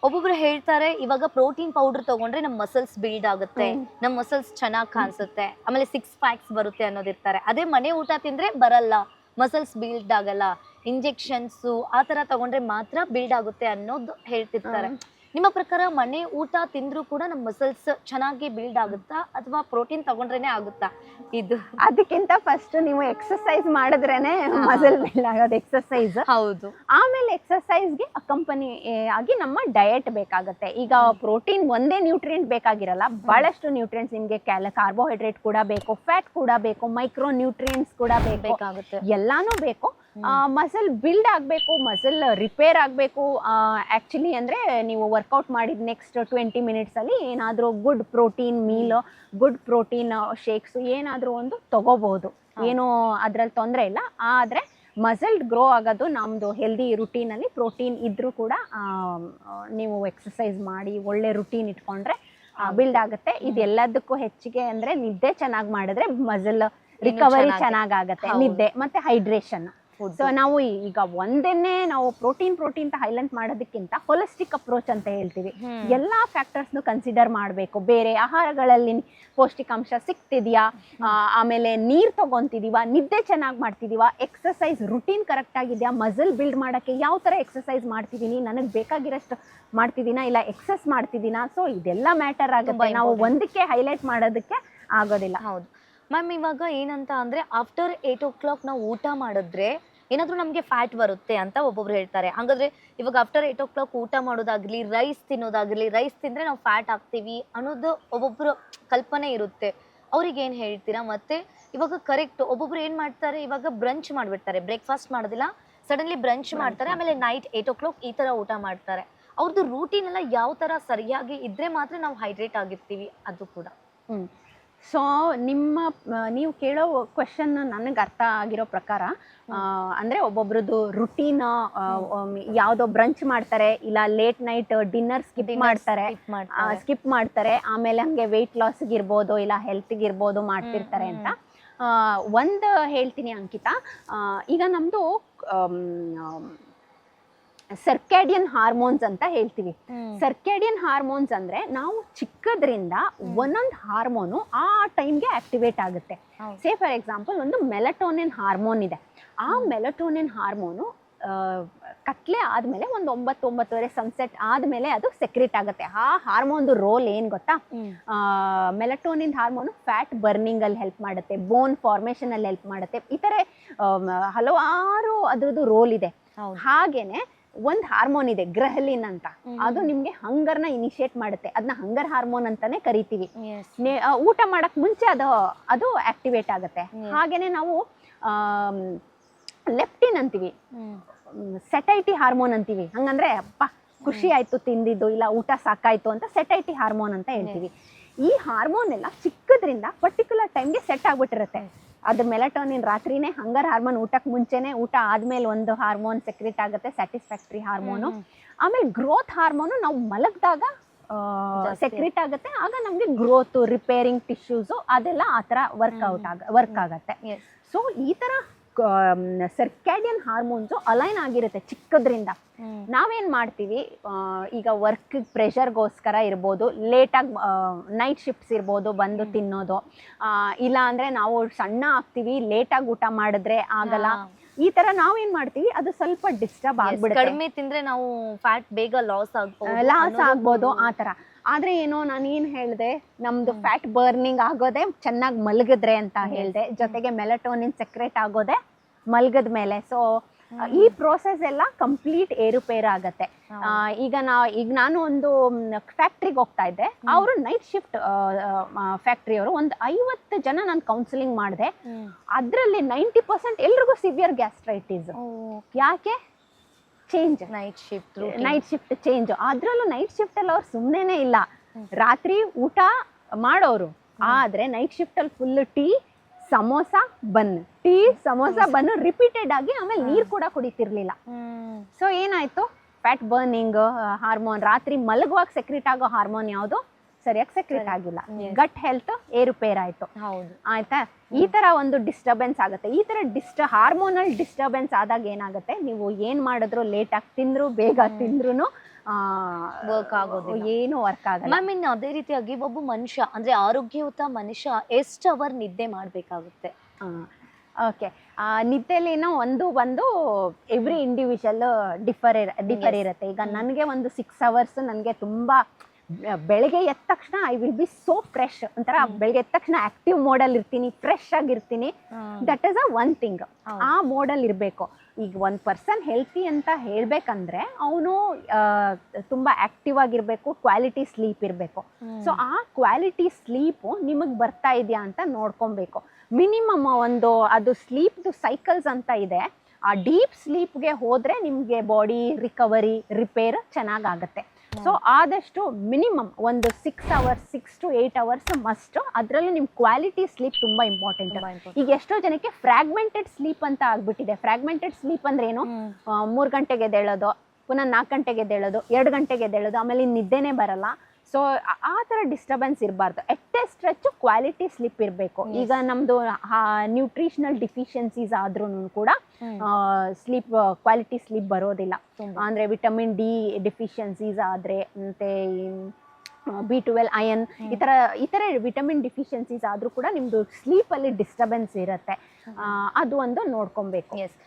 ಒಬ್ಬೊಬ್ರು ಹೇಳ್ತಾರೆ ಇವಾಗ ಪ್ರೋಟೀನ್ ಪೌಡರ್ ತಗೊಂಡ್ರೆ ನಮ್ಮ ಮಸಲ್ಸ್ ಬಿಲ್ಡ್ ಆಗುತ್ತೆ, ನಮ್ಮ ಮಸಲ್ಸ್ ಚೆನ್ನಾಗಿ ಕಾಣಿಸುತ್ತೆ, ಆಮೇಲೆ 6 ಪ್ಯಾಕ್ಸ್ ಬರುತ್ತೆ ಅನ್ನೋದಿರ್ತಾರೆ. ಅದೇ ಮನೆ ಊಟ ತಿಂದ್ರೆ ಬರಲ್ಲ, ಮಸಲ್ಸ್ ಬಿಲ್ಡ್ ಆಗಲ್ಲ, ಇಂಜೆಕ್ಷನ್ಸು ಆ ತರ ತಗೊಂಡ್ರೆ ಮಾತ್ರ ಬಿಲ್ಡ್ ಆಗುತ್ತೆ ಅನ್ನೋದು ಹೇಳ್ತಿರ್ತಾರೆ. ನಿಮ್ಮ ಪ್ರಕಾರ ಮನೆ ಊಟ ತಿಂದ್ರೂ ಕೂಡ ನಮ್ಮ ಮಸಲ್ಸ್ ಚೆನ್ನಾಗಿ ಬಿಲ್ಡ್ ಆಗುತ್ತಾ ಅಥವಾ ಪ್ರೋಟೀನ್ ತಗೊಂಡ್ರೇನೆ ಆಗುತ್ತಾ? ಇದು ಅದಕ್ಕಿಂತ ಫಸ್ಟ್ ನೀವು ಎಕ್ಸರ್ಸೈಸ್ ಮಾಡಿದ್ರೇನೆ ಮಸಲ್ ಬಿಲ್ಡ್ ಆಗೋದು. ಎಕ್ಸರ್ಸೈಸ್ ಹೌದು. ಆಮೇಲೆ ಎಕ್ಸರ್ಸೈಸ್ಗೆ ಅಕಂಪನಿ ಆಗಿ ನಮ್ಮ ಡಯಟ್ ಬೇಕಾಗುತ್ತೆ. ಈಗ ಪ್ರೋಟೀನ್ ಒಂದೇ ನ್ಯೂಟ್ರಿಯೆಂಟ್ ಬೇಕಾಗಿರಲ್ಲ, ಬಹಳಷ್ಟು ನ್ಯೂಟ್ರಿಯೆಂಟ್ಸ್ ನಿಮಗೆ ಕಾರ್ಬೋಹೈಡ್ರೇಟ್ ಕೂಡ ಬೇಕು, ಫ್ಯಾಟ್ ಕೂಡ ಬೇಕು, ಮೈಕ್ರೋ ನ್ಯೂಟ್ರಿಯೆಂಟ್ಸ್ ಕೂಡ ಬೇಕಾಗುತ್ತೆ, ಎಲ್ಲಾನು ಬೇಕು. ಮಸಲ್ ಬಿಲ್ಡ್ ಆಗಬೇಕು, ಮಸಲ್ ರಿಪೇರ್ ಆಗಬೇಕು. ಆ್ಯಕ್ಚುಲಿ ಅಂದರೆ ನೀವು ವರ್ಕೌಟ್ ಮಾಡಿದ ನೆಕ್ಸ್ಟ್ 20 ಮಿನಿಟ್ಸಲ್ಲಿ ಏನಾದರೂ good protein meal, good protein shakes ಏನಾದರೂ ಒಂದು ತಗೋಬಹುದು, ಏನೂ ಅದರಲ್ಲಿ ತೊಂದರೆ ಇಲ್ಲ. ಆದರೆ ಮಸಲ್ ಗ್ರೋ ಆಗೋದು ನಮ್ಮದು ಹೆಲ್ದಿ ರುಟೀನಲ್ಲಿ ಪ್ರೋಟೀನ್ ಇದ್ದರೂ ಕೂಡ ನೀವು ಎಕ್ಸಸೈಸ್ ಮಾಡಿ ಒಳ್ಳೆ ರುಟೀನ್ ಇಟ್ಕೊಂಡ್ರೆ ಬಿಲ್ಡ್ ಆಗುತ್ತೆ. ಇದೆಲ್ಲದಕ್ಕೂ ಹೆಚ್ಚಿಗೆ ಅಂದರೆ ನಿದ್ದೆ ಚೆನ್ನಾಗಿ ಮಾಡಿದ್ರೆ ಮಸಲ್ ರಿಕವರಿ ಚೆನ್ನಾಗಾಗತ್ತೆ. ನಿದ್ದೆ ಮತ್ತು ಹೈಡ್ರೇಷನ್. ಸೊ ನಾವು ಈಗ ಒಂದನ್ನೇ ನಾವು ಪ್ರೋಟೀನ್ ಅಂತ ಹೈಲೈಟ್ ಮಾಡೋದಕ್ಕಿಂತ ಹೋಲಿಸ್ಟಿಕ್ ಅಪ್ರೋಚ್ ಅಂತ ಹೇಳ್ತೀವಿ. ಎಲ್ಲಾ ಫ್ಯಾಕ್ಟರ್ಸ್ನು ಕನ್ಸಿಡರ್ ಮಾಡಬೇಕು. ಬೇರೆ ಆಹಾರಗಳಲ್ಲಿ ಪೌಷ್ಟಿಕಾಂಶ ಸಿಗ್ತಿದ್ಯಾ, ಆಮೇಲೆ ನೀರು ತಗೊಂತಿದೀವ, ನಿದ್ದೆ ಚೆನ್ನಾಗಿ ಮಾಡ್ತಿದೀವ, ಎಕ್ಸಸೈಸ್ ರುಟೀನ್ ಕರೆಕ್ಟ್ ಆಗಿದೆಯಾ, ಮಸಲ್ ಬಿಲ್ಡ್ ಮಾಡೋಕ್ಕೆ ಯಾವ ಥರ ಎಕ್ಸಸೈಸ್ ಮಾಡ್ತಿದ್ದೀನಿ, ನನಗೆ ಬೇಕಾಗಿರೋಷ್ಟು ಮಾಡ್ತಿದ್ದೀನಾ ಇಲ್ಲ ಎಕ್ಸಸ್ ಮಾಡ್ತಿದ್ದೀನಾ. ಸೊ ಇದೆಲ್ಲ ಮ್ಯಾಟರ್ ಆಗುತ್ತೆ, ನಾವು ಒಂದಕ್ಕೆ ಹೈಲೈಟ್ ಮಾಡೋದಕ್ಕೆ ಆಗೋದಿಲ್ಲ. ಹೌದು ಮ್ಯಾಮ್. ಇವಾಗ ಏನಂತ ಅಂದ್ರೆ ಆಫ್ಟರ್ 8 o'clock ನಾವು ಊಟ ಮಾಡಿದ್ರೆ ಏನಾದ್ರೂ ನಮಗೆ ಫ್ಯಾಟ್ ಬರುತ್ತೆ ಅಂತ ಒಬ್ಬೊಬ್ರು ಹೇಳ್ತಾರೆ. ಹಾಗಾದ್ರೆ ಇವಾಗ ಆಫ್ಟರ್ 8 o'clock ಊಟ ಮಾಡೋದಾಗ್ಲಿ, ರೈಸ್ ತಿನ್ನೋದಾಗ್ಲಿ, ರೈಸ್ ತಿಂದ್ರೆ ನಾವು ಫ್ಯಾಟ್ ಆಗ್ತೀವಿ ಅನ್ನೋದು ಒಬ್ಬೊಬ್ರು ಕಲ್ಪನೆ ಇರುತ್ತೆ. ಅವ್ರಿಗೆ ಏನ್ ಹೇಳ್ತೀರಾ? ಮತ್ತೆ ಇವಾಗ ಕರೆಕ್ಟ್ ಒಬ್ಬೊಬ್ರು ಏನ್ ಮಾಡ್ತಾರೆ, ಇವಾಗ ಬ್ರಂಚ್ ಮಾಡ್ಬಿಡ್ತಾರೆ, ಬ್ರೇಕ್ಫಾಸ್ಟ್ ಮಾಡೋದಿಲ್ಲ, ಸಡನ್ಲಿ ಬ್ರಂಚ್ ಮಾಡ್ತಾರೆ, ಆಮೇಲೆ ನೈಟ್ 8 o'clock ಈ ತರ ಊಟ ಮಾಡ್ತಾರೆ. ಅವ್ರದ್ದು ರೂಟೀನ್ ಎಲ್ಲ ಯಾವ ತರ ಸರಿಯಾಗಿ ಇದ್ರೆ ಮಾತ್ರ ನಾವು ಹೈಡ್ರೇಟ್ ಆಗಿರ್ತೀವಿ ಅದು ಕೂಡ. ಸೊ ನೀವು ಕೇಳೋ ಕ್ವೆಶನ್ ನನಗೆ ಅರ್ಥ ಆಗಿರೋ ಪ್ರಕಾರ ಅಂದರೆ ಒಬ್ಬೊಬ್ರದ್ದು ರುಟೀನ್ ಯಾವುದೋ ಬ್ರಂಚ್ ಮಾಡ್ತಾರೆ, ಇಲ್ಲ ಲೇಟ್ ನೈಟ್ ಡಿನ್ನರ್ ಸ್ಕಿಪ್ ಮಾಡ್ತಾರೆ, ಆಮೇಲೆ ಹಂಗೆ ವೆಯ್ಟ್ ಲಾಸ್ಗೆ ಇರ್ಬೋದು ಇಲ್ಲ ಹೆಲ್ತ್ಗೆ ಇರ್ಬೋದು ಮಾಡ್ತಿರ್ತಾರೆ ಅಂತ. ಒಂದು ಹೇಳ್ತೀನಿ ಅಂಕಿತಾ, ಈಗ ನಮ್ಮದು ಸರ್ಕ್ಯಾಡಿಯನ್ ಹಾರ್ಮೋನ್ಸ್ ಅಂತ ಹೇಳ್ತೀವಿ. ಸರ್ಕ್ಯಾಡಿಯನ್ ಹಾರ್ಮೋನ್ಸ್ ಅಂದ್ರೆ ನಾವು ಚಿಕ್ಕದ್ರಿಂದ ಒಂದೊಂದು ಹಾರ್ಮೋನು ಆ ಟೈಮ್ಗೆ ಆಕ್ಟಿವೇಟ್ ಆಗುತ್ತೆ. ಸೇ ಫಾರ್ ಎಕ್ಸಾಂಪಲ್ ಒಂದು ಮೆಲಟೋನಿನ್ ಹಾರ್ಮೋನ್ ಇದೆ. ಆ ಮೆಲಟೋನಿನ್ ಹಾರ್ಮೋನು ಕತ್ಲೆ ಆದ್ಮೇಲೆ ಒಂದು 9-9:30 ಸನ್ಸೆಟ್ ಆದ್ಮೇಲೆ ಅದು ಸೆಕ್ರೆಟ್ ಆಗುತ್ತೆ. ಆ ಹಾರ್ಮೋನ್ದು ರೋಲ್ ಏನ್ ಗೊತ್ತಾ? ಮೆಲಟೋನಿನ್ ಹಾರ್ಮೋನು ಫ್ಯಾಟ್ ಬರ್ನಿಂಗ್ ಅಲ್ಲಿ ಹೆಲ್ಪ್ ಮಾಡುತ್ತೆ, ಬೋನ್ ಫಾರ್ಮೇಶನ್ ಅಲ್ಲಿ ಹೆಲ್ಪ್ ಮಾಡುತ್ತೆ. ಈ ತರ ಹಲವಾರು ಅದ್ರದ್ದು ರೋಲ್ ಇದೆ. ಹಾಗೇನೆ ಒಂದು ಹಾರ್ಮೋನ್ ಇದೆ ಗ್ರಹಲಿನ್ ಅಂತ, ಅದು ನಿಮ್ಗೆ ಹಂಗರ್ನ ಇನಿಷಿಯೇಟ್ ಮಾಡುತ್ತೆ. ಅದನ್ನ ಹಂಗರ್ ಹಾರ್ಮೋನ್ ಅಂತಾನೆ ಕರಿತೀವಿ. ಊಟ ಮಾಡಕ್ ಮುಂಚೆ ಅದು ಆಕ್ಟಿವೇಟ್ ಆಗುತ್ತೆ. ಹಾಗೇನೆ ನಾವು ಲೆಪ್ಟಿನ್ ಅಂತೀವಿ, ಸೆಟೈಟಿ ಹಾರ್ಮೋನ್ ಅಂತೀವಿ. ಹಂಗಂದ್ರೆ ಅಪ್ಪ ಖುಷಿ ಆಯ್ತು ತಿಂದಿದ್ದು, ಇಲ್ಲ ಊಟ ಸಾಕಾಯ್ತು ಅಂತ ಸೆಟೈಟಿ ಹಾರ್ಮೋನ್ ಅಂತ ಹೇಳ್ತೀವಿ. ಈ ಹಾರ್ಮೋನ್ ಎಲ್ಲ ಚಿಕ್ಕದ್ರಿಂದ ಪರ್ಟಿಕ್ಯುಲರ್ ಟೈಮ್ಗೆ ಸೆಟ್ ಆಗ್ಬಿಟ್ಟಿರುತ್ತೆ. ಅದ್ರ ಮೆಲಟೋನಿನ್ ರಾತ್ರಿನೇ, ಹಂಗರ್ ಹಾರ್ಮೋನ್ ಊಟಕ್ಕೆ ಮುಂಚೆನೆ, ಊಟ ಆದ್ಮೇಲೆ ಒಂದು ಹಾರ್ಮೋನ್ ಸೆಕ್ರೆಟ್ ಆಗುತ್ತೆ, ಸ್ಯಾಟಿಸ್ಫ್ಯಾಕ್ಟರಿ ಹಾರ್ಮೋನು. ಆಮೇಲೆ ಗ್ರೋತ್ ಹಾರ್ಮೋನು ನಾವು ಮಲಗಿದಾಗ ಸೆಕ್ರೆಟ್ ಆಗುತ್ತೆ. ಆಗ ನಮ್ಗೆ ಗ್ರೋತ್, ರಿಪೇರಿಂಗ್ ಟಿಶ್ಯೂಸು ಅದೆಲ್ಲ ಆ ಥರ ವರ್ಕ್ ಆಗತ್ತೆ. ಸೊ ಈ ಥರ ಸರ್ಕ್ಯಾಡಿಯನ್ ಹಾರ್ಮೋನ್ಸು ಅಲೈನ್ ಆಗಿರುತ್ತೆ ಚಿಕ್ಕದ್ರಿಂದ. ನಾವೇನ್ ಮಾಡ್ತೀವಿ, ಈಗ ವರ್ಕ್ ಪ್ರೆಷರ್ಗೋಸ್ಕರ ಇರ್ಬೋದು, ಲೇಟಾಗಿ ನೈಟ್ ಶಿಫ್ಟ್ಸ್ ಇರ್ಬೋದು ಬಂದು ತಿನ್ನೋದು, ಇಲ್ಲ ಅಂದ್ರೆ ನಾವು ಸಣ್ಣ ಆಗ್ತೀವಿ, ಲೇಟಾಗಿ ಊಟ ಮಾಡಿದ್ರೆ ಆಗಲ್ಲ. ಈ ತರ ನಾವೇನ್ ಮಾಡ್ತೀವಿ, ಅದು ಸ್ವಲ್ಪ ಡಿಸ್ಟರ್ಬ್ ಆಗ್ಬಿಡುತ್ತೆ. ಕಡಿಮೆ ತಿಂದ್ರೆ ನಾವು ಫ್ಯಾಟ್ ಬೇಗ ಲಾಸ್ ಆಗ್ಬೋದು ಆ ತರ. ಆದ್ರೆ ಏನೋ ನಾನು ಏನ್ ಹೇಳ್ದೆ, ನಮ್ದು ಫ್ಯಾಟ್ ಬರ್ನಿಂಗ್ ಆಗೋದೆ ಚೆನ್ನಾಗಿ ಮಲಗಿದ್ರೆ ಅಂತ ಹೇಳ್ದೆ, ಜೊತೆಗೆ ಮೆಲಟೋನಿನ್ ಸೆಕ್ರೆಟ್ ಆಗೋದೆ ಮಲಗದ ಮೇಲೆ. ಸೊ ಈ ಪ್ರೋಸೆಸ್ ಎಲ್ಲ ಕಂಪ್ಲೀಟ್ ಏರುಪೇರು ಆಗತ್ತೆ. ಈಗ ನಾನು ಒಂದು ಫ್ಯಾಕ್ಟ್ರಿಗೆ ಹೋಗ್ತಾ ಇದ್ದೆ, ಅವರು ನೈಟ್ ಶಿಫ್ಟ್ ಫ್ಯಾಕ್ಟ್ರಿಯವರು ಒಂದು 50 ಜನ ನಾನು ಕೌನ್ಸಿಲಿಂಗ್ ಮಾಡಿದೆ. ಅದರಲ್ಲಿ 90% ಎಲ್ರಿಗೂ ಸಿವಿಯರ್ ಗ್ಯಾಸ್ಟ್ರೈಟಿಸ್. ಯಾಕೆ? Change, night shift change. ಅದ್ರಲ್ಲೂ ನೈಟ್ ಶಿಫ್ಟ್ ಅಲ್ಲಿ ಅವ್ರು ಸುಮ್ಮನೆ ಇಲ್ಲ, ರಾತ್ರಿ ಊಟ ಮಾಡೋರು, ಆದ್ರೆ ನೈಟ್ ಶಿಫ್ಟ್ ಅಲ್ಲಿ ಫುಲ್ ಟೀ ಸಮೋಸ ಬನ್ ರಿಪೀಟೆಡ್ ಆಗಿ, ಆಮೇಲೆ ನೀರು ಕೂಡ ಕುಡಿತಿರ್ಲಿಲ್ಲ. ಸೊ ಏನಾಯ್ತು, ಫ್ಯಾಟ್ ಬರ್ನಿಂಗ್ ಹಾರ್ಮೋನ್, ರಾತ್ರಿ ಮಲಗುವಾಗ ಸೆಕ್ರೆಟ್ ಆಗೋ ಹಾರ್ಮೋನ್ ಯಾವುದು ಸರಿಯಾಗಿ ಸೆಕ್ರೆಟ್ ಆಗಿಲ್ಲ, ಗಟ್ ಹೆಲ್ತ್ ಏರುಪೇರಾಯ್ತು. ಆಯ್ತಾ? ಈ ತರ ಒಂದು ಡಿಸ್ಟರ್ಬೆನ್ಸ್ ಆಗುತ್ತೆ. ಈ ತರ ಹಾರ್ಮೋನಲ್ ಡಿಸ್ಟರ್ಬೆನ್ಸ್ ಆದಾಗ ಏನಾಗುತ್ತೆ, ನೀವು ಏನ್ ಮಾಡಿದ್ರು, ಲೇಟ್ ಆಗಿ ತಿಂದ್ರು, ಬೇಗ ತಿಂದ್ರು ವರ್ಕ್ ಆಗೋದಿಲ್ಲ. ಏನು ವರ್ಕ್ ಆಗಲ್ಲ. ಮ್ಯಾಮ್ ಇನ್ನು ಅದೇ ರೀತಿಯಾಗಿ ಒಬ್ಬ ಮನುಷ್ಯ ಅಂದ್ರೆ ಆರೋಗ್ಯಯುತ ಮನುಷ್ಯ ಎಷ್ಟು ಅವರ್ ನಿದ್ದೆ ಮಾಡ್ಬೇಕಾಗುತ್ತೆ? ಓಕೆ, ನಿದ್ದೆಲಿನೂ ಬಂದು ಎವ್ರಿ ಇಂಡಿವಿಜುವಲ್ ಡಿಫರ್ ಇರುತ್ತೆ. ಈಗ ನನಗೆ ಒಂದು 6 hours ನನಗೆ ತುಂಬ ಬೆಳಗ್ಗೆ ಎದ್ದ ತಕ್ಷಣ I will be so fresh, ಒಂಥರ ಬೆಳಗ್ಗೆ ಎದ್ದ ತಕ್ಷಣ ಆಕ್ಟಿವ್ ಮೋಡಲ್ಲಿ ಇರ್ತೀನಿ, ಫ್ರೆಶ್ ಆಗಿರ್ತೀನಿ. That is one thing. ಆ ಮೋಡಲ್ಲಿ ಇರಬೇಕು. ಈಗ ಒಂದು ಪರ್ಸನ್ ಹೆಲ್ತಿ ಅಂತ ಹೇಳಬೇಕಂದ್ರೆ ಅವನು ತುಂಬ ಆಕ್ಟಿವ್ ಆಗಿರಬೇಕು, ಕ್ವಾಲಿಟಿ ಸ್ಲೀಪ್ ಇರಬೇಕು. ಸೊ ಆ ಕ್ವಾಲಿಟಿ ಸ್ಲೀಪು ನಿಮಗೆ ಬರ್ತಾ ಇದೆಯಾ ಅಂತ ನೋಡ್ಕೊಬೇಕು. ಮಿನಿಮಮ್ ಅದು ಸ್ಲೀಪ್ದು ಸೈಕಲ್ಸ್ ಅಂತ ಇದೆ. ಆ ಡೀಪ್ ಸ್ಲೀಪ್ಗೆ ಹೋದರೆ ನಿಮಗೆ ಬಾಡಿ ರಿಪೇರ್ ಚೆನ್ನಾಗಾಗತ್ತೆ. ಸೊ ಆದಷ್ಟು ಮಿನಿಮಮ್ ಒಂದು 6 hours 6 to 8 hours ಮಸ್ಟ್. ಅದರಲ್ಲೂ ನಿಮ್ಮ ಕ್ವಾಲಿಟಿ ಸ್ಲೀಪ್ ತುಂಬ ಇಂಪಾರ್ಟೆಂಟ್. ಈಗ ಎಷ್ಟೋ ಜನಕ್ಕೆ ಫ್ರಾಗ್ಮೆಂಟೆಡ್ ಸ್ಲೀಪ್ ಅಂತ ಆಗ್ಬಿಟ್ಟಿದೆ. ಫ್ರಾಗ್ಮೆಂಟೆಡ್ ಸ್ಲೀಪ್ ಅಂದ್ರೆ ಏನು? 3 ಗಂಟೆಗೆ ಎದ್ದೇಳೋದು, ಪುನಃ 4 ಗಂಟೆಗೆ ಎದ್ದೇಳೋದು, 2 ಗಂಟೆಗೆ ಎದ್ದೇಳೋದು, ಆಮೇಲೆ ನಿದ್ದೆನೇ ಬರಲ್ಲ. ಸೊ ಆ ಥರ ಡಿಸ್ಟರ್ಬೆನ್ಸ್ ಇರಬಾರ್ದು. At a stretch quality sleep ಇರಬೇಕು. ಈಗ ನಮ್ಮದು ನ್ಯೂಟ್ರಿಷನಲ್ ಡಿಫಿಷಿಯನ್ಸೀಸ್ ಆದ್ರೂ ಕೂಡ ಕ್ವಾಲಿಟಿ ಸ್ಲೀಪ್ ಬರೋದಿಲ್ಲ. ಅಂದರೆ ವಿಟಮಿನ್ ಡಿ ಡಿಫಿಷಿಯನ್ಸೀಸ್ ಆದರೆ, ಮತ್ತು B12 ಅಯನ್, ಈ ಥರ ವಿಟಮಿನ್ ಡಿಫಿಷಿಯನ್ಸೀಸ್ ಆದರೂ ಕೂಡ ನಿಮ್ಮದು ಸ್ಲೀಪಲ್ಲಿ ಡಿಸ್ಟರ್ಬೆನ್ಸ್ ಇರುತ್ತೆ. ಅದು ಒಂದು ನೋಡ್ಕೊಬೇಕು. ಎಸ್.